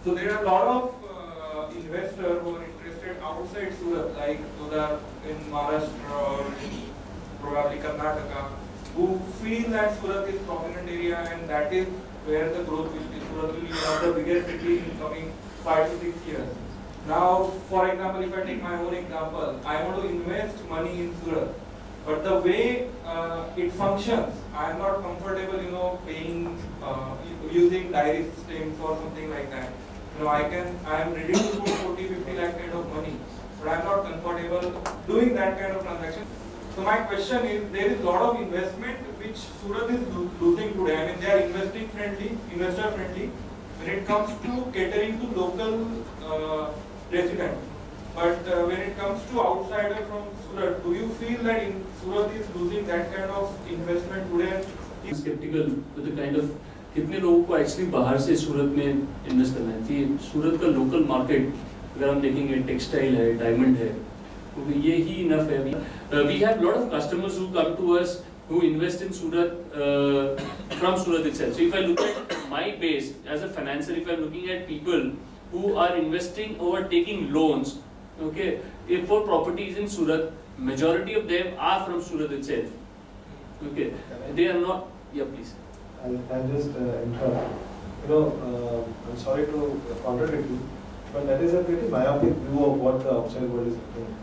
So there are a lot of investors who are interested outside Surat, like those are in Maharashtra or in probably Karnataka, who feel that Surat is prominent area and that is where the growth will be. Surat will be one of the biggest cities in coming 5 to 6 years. Now, for example, if I take my own example, I want to invest money in Surat, but the way it functions, I am not comfortable, paying using diary systems or something like that. I am ready to put 40, 50 lakh kind of money, but I am not comfortable doing that kind of transaction. So my question is, there is a lot of investment which Surat is losing today. I mean, they are investor friendly when it comes to catering to local residents. But when it comes to outsider from Surat, do you feel that Surat is losing that kind of investment today? Skeptical with the kind of कितने लोगों को actually बाहर से सूरत में invest करना है कि सूरत का लोकल मार्केट अगर हम देखेंगे टेक्सटाइल है, डायमंड है, तो ये ही इनफ है. We have lot of customers who come to us who invest in Surat from Surat itself. So if I look at my base as a financer, if I'm looking at people who are investing or taking loans, okay, if for properties in Surat, majority of them are from Surat itself. Okay, they are not. Yeah, please. I'll just interrupt. I'm sorry to contradict you, but that is a pretty myopic view of what the outside world is looking.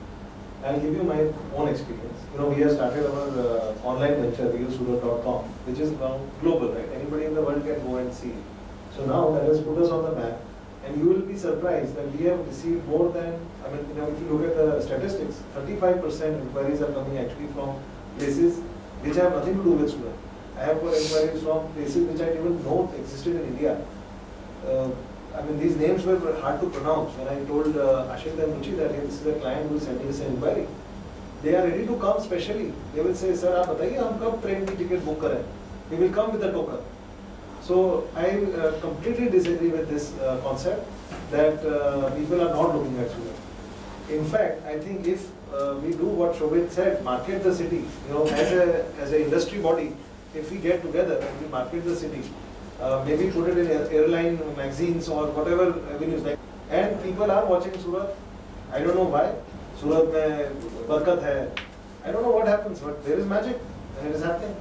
I'll give you my own experience. We have started our online venture, realsurat.com, which is now global, right? Anybody in the world can go and see. So now that has put us on the map, and you will be surprised that we have received more than, if you look at the statistics, 35% inquiries are coming actually from places which have nothing to do with Surat. I have got inquiries from places which I didn't even know existed in India. These names were hard to pronounce. When I told Ashit and Ruchi that hey, this is a client who is sending us an inquiry, they are ready to come specially. They will say, sir, आप बताइए हम कब train की ticket book करें? We will come with a token. So I completely disagree with this concept that people are not looking at Surat. In fact, I think if we do what Shobhit said, market the city, as an industry body, if we get together and we market the city, maybe put it in airline magazines or whatever avenues like, and people are watching Surat. I don't know why. Surat mein barkat hai. I don't know what happens, but there is magic and it is happening.